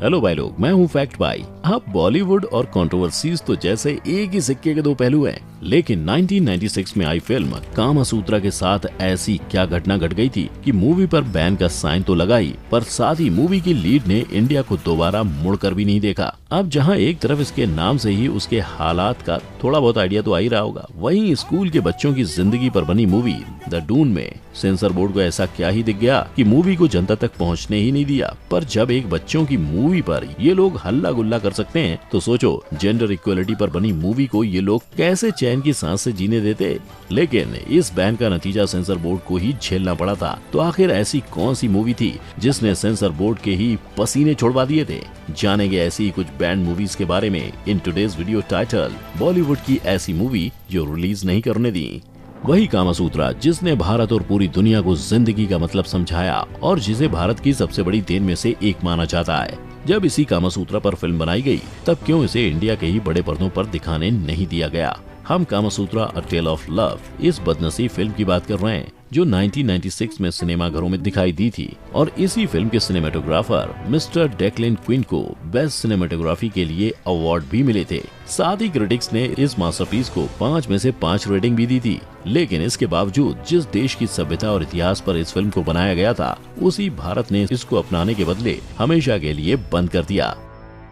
Hello भाई लोग, मैं हूँ फैक्ट भाई। अब बॉलीवुड और कंट्रोवर्सीज तो जैसे एक ही सिक्के के दो पहलू हैं, लेकिन 1996 में आई फिल्म कामासूत्रा के साथ ऐसी क्या घटना घट गई थी कि मूवी पर बैन का साइन तो लगा ही, पर साथ ही मूवी की लीड ने इंडिया को दोबारा मुड़कर भी नहीं देखा। अब जहां एक तरफ इसके नाम से ही उसके हालात का थोड़ा बहुत आइडिया तो आ ही रहा होगा, वहीं स्कूल के बच्चों की जिंदगी पर बनी मूवी द डून में सेंसर बोर्ड को ऐसा क्या ही दिख गया कि मूवी को जनता तक पहुंचने ही नहीं दिया। पर जब एक बच्चों की मूवी पर ये लोग हल्ला गुल्ला कर सकते हैं, तो सोचो जेंडर इक्वलिटी पर बनी मूवी को ये लोग कैसे चैन की सांस से जीने देते। लेकिन इस बैन का नतीजा सेंसर बोर्ड को ही झेलना पड़ा था। तो आखिर ऐसी कौन सी मूवी थी जिसने सेंसर बोर्ड के ही पसीने छुड़वा दिए थे? जानेंगे ऐसी कुछ बैंड मूवीज के बारे में in today's video title Bollywood की ऐसी मूवी जो रिलीज नहीं करने दी। वही कामासूत्रा जिसने भारत और पूरी दुनिया को जिंदगी का मतलब समझाया और जिसे भारत की सबसे बड़ी देन में से एक माना जाता है। जब इसी कामासूत्रा पर फिल्म बनाई गई, तब क्यों इसे इंडिया के ही बड़े पर्दों पर दिखाने नहीं दिया गया? हम कामासूत्रा अ टेल ऑफ लव इस बदनसीब फिल्म की बात कर रहे हैं जो 1996 में सिनेमाघरों में दिखाई दी थी, और इसी फिल्म के सिनेमेटोग्राफर मिस्टर डेक्लिन क्विन को बेस्ट सिनेमेटोग्राफी के लिए अवार्ड भी मिले थे। साथ ही क्रिटिक्स ने इस मास्टरपीस को 5 में से 5 रेटिंग भी दी थी। लेकिन इसके बावजूद जिस देश की सभ्यता और इतिहास पर इस फिल्म को बनाया गया था, उसी भारत ने इसको अपनाने के बदले हमेशा के लिए बंद कर दिया।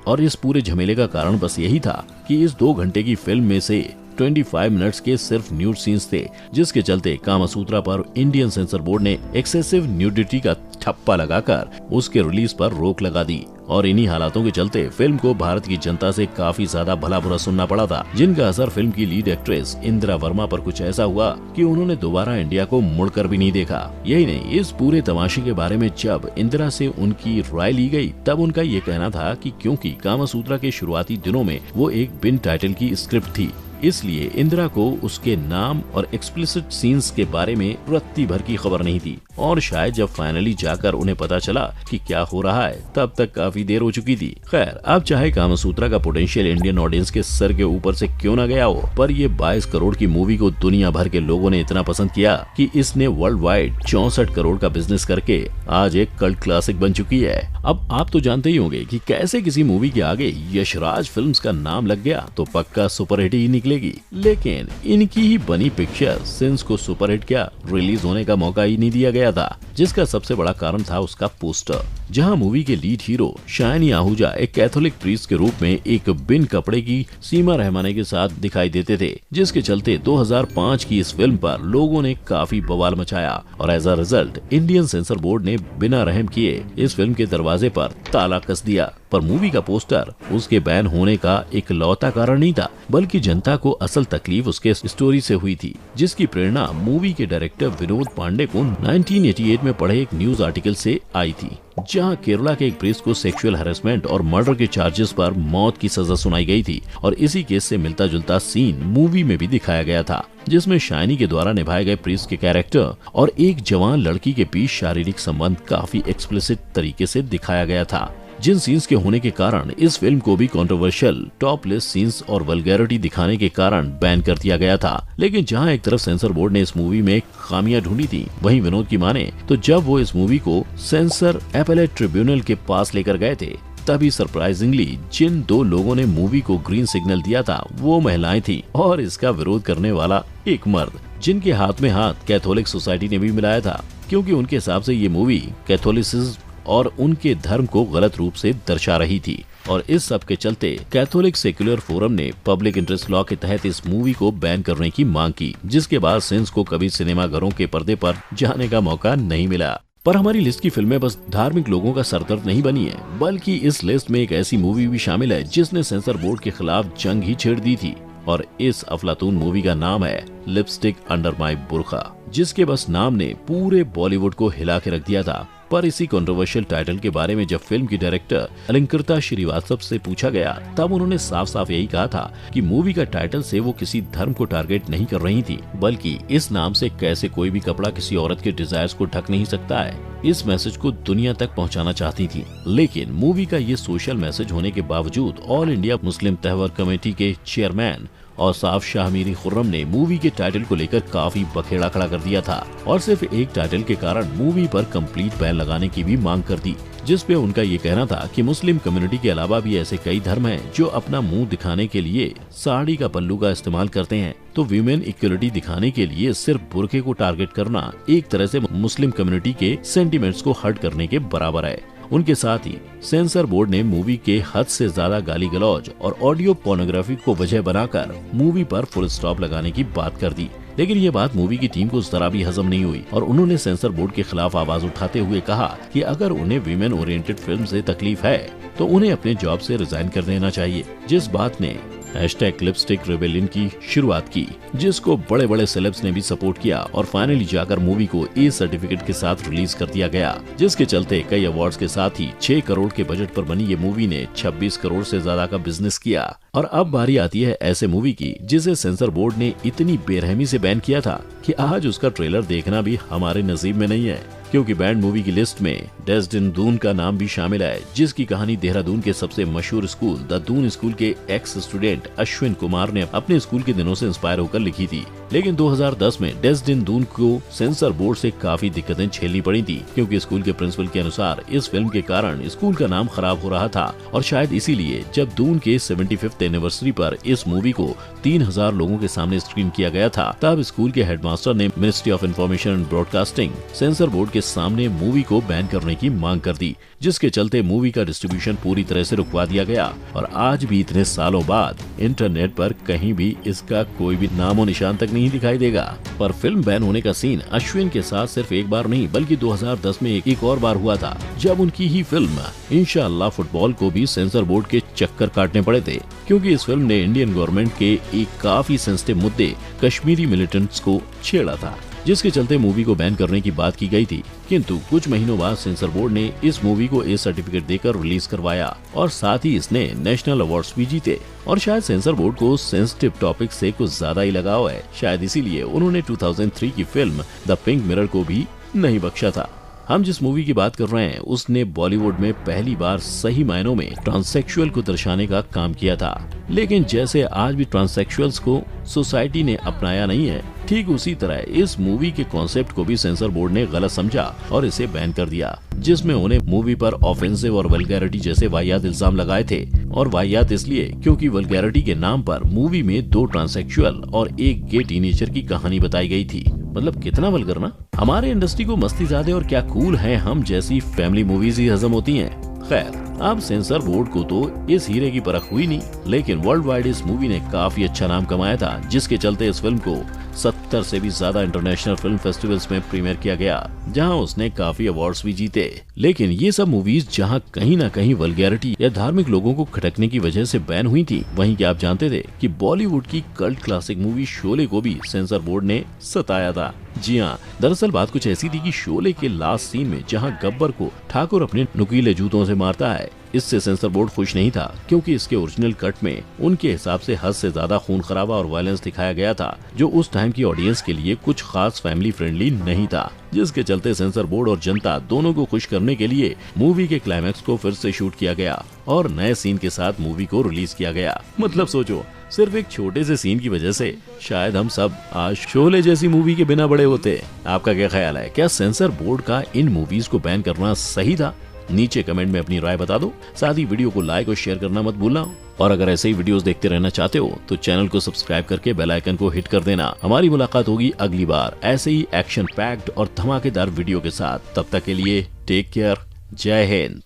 और इस पूरे झमेले का कारण बस यही था कि इस 2 घंटे की फिल्म में से 25 मिनट्स के सिर्फ न्यूड सीन्स थे, जिसके चलते कामासूत्रा पर इंडियन सेंसर बोर्ड ने एक्सेसिव न्यूडिटी का ठप्पा लगाकर उसके रिलीज पर रोक लगा दी। और इन्हीं हालातों के चलते फिल्म को भारत की जनता से काफी ज्यादा भला बुरा सुनना पड़ा था, जिनका असर फिल्म की लीड एक्ट्रेस इंदिरा वर्मा पर कुछ ऐसा हुआ कि उन्होंने दोबारा इंडिया को मुड़कर भी नहीं देखा। यही नहीं, इस पूरे तमाशे के बारे में जब इंदिरा से उनकी राय ली गई, तब उनका ये कहना था कि क्योंकि कामासूत्रा के शुरुआती दिनों में वो एक बिन टाइटल की स्क्रिप्ट थी, इसलिए इंदिरा को उसके नाम और एक्सप्लिसिट सीन्स के बारे में रत्ती भर की खबर नहीं थी। और शायद जब फाइनली जाकर उन्हें पता चला कि क्या हो रहा है, तब तक काफी देर हो चुकी थी। खैर, अब चाहे कामासूत्रा का पोटेंशियल इंडियन ऑडियंस के सर के ऊपर से क्यों न गया हो, पर ये 22 करोड़ की मूवी को दुनिया भर के लोगों ने इतना पसंद किया कि इसने वर्ल्ड वाइड 64 करोड़ का बिजनेस करके आज एक कल्ट क्लासिक बन चुकी है। अब आप तो जानते ही होंगे कि कैसे किसी मूवी के आगे यशराज फिल्म्स का नाम लग गया तो पक्का सुपरहिट ही निकलेगी। लेकिन इनकी ही बनी पिक्चर सिंस को सुपरहिट क्या रिलीज होने का मौका ही नहीं दिया गया था, जिसका सबसे बड़ा कारण था उसका पोस्टर, जहां मूवी के लीड हीरो शाइनी आहूजा एक कैथोलिक प्रीस्ट के रूप में एक बिन कपड़े की सीमा रहमानी के साथ दिखाई देते थे, जिसके चलते 2005 की इस फिल्म पर लोगों ने काफी बवाल मचाया। और as a result Indian censor board ने बिना रहम किए इस फिल्म के दरवाजे पर ताला कस दिया। पर मूवी का पोस्टर उसके बैन होने का एक लौता कारण नहीं था, बल्कि जनता को असल तकलीफ उसके स्टोरी से हुई थी, जिसकी प्रेरणा मूवी के डायरेक्टर विनोद पांडे को 1988 में पढ़े एक न्यूज आर्टिकल से आई थी, जहां केरला के एक प्रीस्ट को सेक्सुअल हैरेसमेंट और मर्डर के चार्जेस पर मौत की सजा सुनाई गई थी। और इसी केस से मिलता जुलता सीन मूवी में भी दिखाया गया था, जिसमें शाइनी के द्वारा निभाए गए प्रीस्ट के कैरेक्टर और एक जवान लड़की के बीच शारीरिक संबंध काफी एक्सप्लिसिट तरीके से दिखाया गया था, जिन सीन्स के होने के कारण इस फिल्म को भी कंट्रोवर्शियल टॉपलेस सीन्स और वल्गैरिटी दिखाने के कारण बैन कर दिया गया था। लेकिन जहां एक तरफ सेंसर बोर्ड ने इस मूवी में खामियां ढूंढी थी, वहीं विनोद की माने तो जब वो इस मूवी को सेंसर एपेलेट ट्रिब्यूनल के पास लेकर गए थे, तभी सरप्राइजिंगली जिन 2 लोगों ने मूवी को ग्रीन सिग्नल दिया था वो महिलाएं थी, और इसका विरोध करने वाला एक मर्द, जिनके हाथ में हाथ कैथोलिक सोसाइटी ने भी मिलाया था, क्योंकि उनके हिसाब से ये मूवी कैथोलिसिज्म और उनके धर्म को गलत रूप से दर्शा रही थी। और इस सब के चलते कैथोलिक सेक्युलर फोरम ने पब्लिक इंटरेस्ट लॉ के तहत इस मूवी को बैन करने की मांग की, जिसके बाद सेंस को कभी सिनेमाघरों के पर्दे पर जाने का मौका नहीं मिला। पर हमारी लिस्ट की फिल्में बस धार्मिक लोगों का सरदर्द नहीं बनी है, बल्कि इस लिस्ट में एक ऐसी मूवी भी शामिल है जिसने सेंसर बोर्ड के खिलाफ जंग ही छेड़ दी थी। और इस अफलातून मूवी का नाम है लिपस्टिक अंडर माई बुर्खा, जिसके बस नाम ने पूरे बॉलीवुड को हिला के रख दिया था। पर इसी कंट्रोवर्शियल टाइटल के बारे में जब फिल्म की डायरेक्टर अलंकृता श्रीवास्तव से पूछा गया, तब उन्होंने साफ साफ यही कहा था कि मूवी का टाइटल से वो किसी धर्म को टारगेट नहीं कर रही थी, बल्कि इस नाम से कैसे कोई भी कपड़ा किसी औरत के डिजायर्स को ढक नहीं सकता है, इस मैसेज को दुनिया तक पहुंचाना चाहती थी। लेकिन मूवी का ये सोशल मैसेज होने के बावजूद ऑल इंडिया मुस्लिम तहवर कमेटी के चेयरमैन और साफ शाह मीरी खुर्रम ने मूवी के टाइटल को लेकर काफी बखेड़ा खड़ा कर दिया था और सिर्फ एक टाइटल के कारण मूवी पर कंप्लीट बैन लगाने की भी मांग कर दी, जिस पे उनका ये कहना था कि मुस्लिम कम्युनिटी के अलावा भी ऐसे कई धर्म हैं जो अपना मुंह दिखाने के लिए साड़ी का पल्लू का इस्तेमाल करते हैं, तो वीमेन इक्वलिटी दिखाने के लिए सिर्फ बुर्के को टारगेट करना एक तरह से मुस्लिम कम्युनिटी के सेंटिमेंट्स को हर्ट करने के बराबर है। उनके साथ ही सेंसर बोर्ड ने मूवी के हद से ज्यादा गाली गलौज और ऑडियो पोर्नोग्राफी को वजह बनाकर मूवी पर फुल स्टॉप लगाने की बात कर दी। लेकिन ये बात मूवी की टीम को जरा भी हजम नहीं हुई और उन्होंने सेंसर बोर्ड के खिलाफ आवाज उठाते हुए कहा कि अगर उन्हें वीमेन ओरिएंटेड फिल्म से तकलीफ है तो उन्हें अपने जॉब से रिजाइन कर देना चाहिए। जिस बात ने #लिपस्टिक रेबेलियन की शुरुआत की, जिसको बड़े बड़े सेलेब्स ने भी सपोर्ट किया और फाइनली जाकर मूवी को ए सर्टिफिकेट के साथ रिलीज कर दिया गया, जिसके चलते कई अवार्ड्स के साथ ही 6 करोड़ के बजट पर बनी ये मूवी ने 26 करोड़ से ज्यादा का बिजनेस किया। और अब बारी आती है ऐसे मूवी की जिसे सेंसर बोर्ड ने इतनी बेरहमी से बैन किया था कि आज उसका ट्रेलर देखना भी हमारे नसीब में नहीं है, क्योंकि बैंड मूवी की लिस्ट में डेस्टिन दून का नाम भी शामिल है, जिसकी कहानी देहरादून के सबसे मशहूर स्कूल द दून स्कूल के एक्स स्टूडेंट अश्विन कुमार ने अपने स्कूल के दिनों से इंस्पायर होकर लिखी थी। लेकिन 2010 में डेस्टिन दून को सेंसर बोर्ड से काफी दिक्कतें झेलनी पड़ी थी, क्योंकि स्कूल के प्रिंसिपल के अनुसार इस फिल्म के कारण स्कूल का नाम खराब हो रहा था और शायद इसीलिए जब दून के 75th एनिवर्सरी पर इस मूवी को 3000 लोगों के सामने स्क्रीन किया गया था, तब स्कूल के हेडमास्टर ने ministry of information and broadcasting sensor board के सामने मूवी को बैन करने की मांग कर दी, जिसके चलते मूवी का डिस्ट्रीब्यूशन पूरी तरह से रुकवा दिया गया और आज भी इतने सालों बाद इंटरनेट पर कहीं भी इसका कोई भी नामो निशान तक नहीं दिखाई देगा। पर फिल्म बैन होने का सीन अश्विन के साथ सिर्फ एक बार नहीं बल्कि 2010 में एक और बार हुआ था, जब उनकी ही फिल्म इंशाअल्लाह फुटबॉल को भी सेंसर बोर्ड के चक्कर काटने पड़े थे, क्योंकि इस फिल्म ने इंडियन गवर्नमेंट के एक काफी सेंसिटिव मुद्दे कश्मीरी मिलिटेंट्स को छेड़ा था, जिसके चलते मूवी को बैन करने की बात की गई थी। किंतु कुछ महीनों बाद सेंसर बोर्ड ने इस मूवी को ए सर्टिफिकेट देकर रिलीज करवाया और साथ ही इसने नेशनल अवार्ड्स भी जीते। और शायद सेंसर बोर्ड को सेंसिटिव टॉपिक से कुछ ज्यादा ही लगाव है, शायद इसीलिए उन्होंने 2003 की फिल्म द पिंक मिरर को भी नहीं बख्शा था। हम जिस मूवी की बात कर रहे हैं उसने बॉलीवुड में पहली बार सही मायनों में ट्रांससेक्सुअल को दर्शाने का काम किया था, लेकिन जैसे आज भी ट्रांससेक्सुअल्स को सोसाइटी ने अपनाया नहीं है, ठीक उसी तरह इस मूवी के कॉन्सेप्ट को भी सेंसर बोर्ड ने गलत समझा और इसे बैन कर दिया, जिसमें उन्हें मूवी पर ऑफेंसिव और वल्गैरिटी जैसे वाहियात इल्जाम लगाए थे। और वाहियात इसलिए क्योंकि वल्गैरिटी के नाम पर मूवी में 2 ट्रांससेक्सुअल और एक गे टीनेजर की कहानी बताई गई थी। मतलब कितना वल्गर ना। हमारे इंडस्ट्री को मस्ती ज़्यादा और क्या कूल है हम जैसी फैमिली मूवीज ही हजम होती हैं। खैर, अब सेंसर बोर्ड को तो इस हीरे की परख हुई नहीं, लेकिन वर्ल्ड वाइड इस मूवी ने काफी अच्छा नाम कमाया था, जिसके चलते इस फिल्म को 70 से भी ज्यादा इंटरनेशनल फिल्म फेस्टिवल्स में प्रीमियर किया गया, जहां उसने काफी अवार्ड्स भी जीते। लेकिन ये सब मूवीज जहां कहीं ना कहीं वल्गैरिटी या धार्मिक लोगों को खटकने की वजह से बैन हुई थी, वहीं क्या आप जानते थे कि बॉलीवुड की कल्ट क्लासिक मूवी शोले को भी सेंसर बोर्ड ने सताया था। जी हाँ, दरअसल बात कुछ ऐसी थी कि शोले के लास्ट सीन में जहां गब्बर को ठाकुर अपने नुकीले जूतों से मारता है, इससे सेंसर बोर्ड खुश नहीं था, क्योंकि इसके ओरिजिनल कट में उनके हिसाब से हद से ज्यादा खून खराबा और वायलेंस दिखाया गया था, जो उस टाइम की ऑडियंस के लिए कुछ खास फैमिली फ्रेंडली नहीं था, जिसके चलते सेंसर बोर्ड और जनता दोनों को खुश करने के लिए मूवी के क्लाइमैक्स को फिर से शूट किया गया और नए सीन के साथ मूवी को रिलीज किया गया। मतलब सोचो, सिर्फ एक छोटे से सीन की वजह से शायद हम सब आज शोले जैसी मूवी के बिना बड़े होते। आपका क्या ख्याल है, क्या सेंसर बोर्ड का इन मूवीज को बैन करना सही था? नीचे कमेंट में अपनी राय बता दो। साथ ही वीडियो को लाइक और शेयर करना मत भूलना। और अगर ऐसे ही वीडियोस देखते रहना चाहते हो तो चैनल को सब्सक्राइब करके बेल आइकन को हिट कर देना। हमारी मुलाकात होगी अगली बार ऐसे ही एक्शन पैक्ड और धमाकेदार वीडियो के साथ। तब तक के लिए टेक केयर। जय हिंद।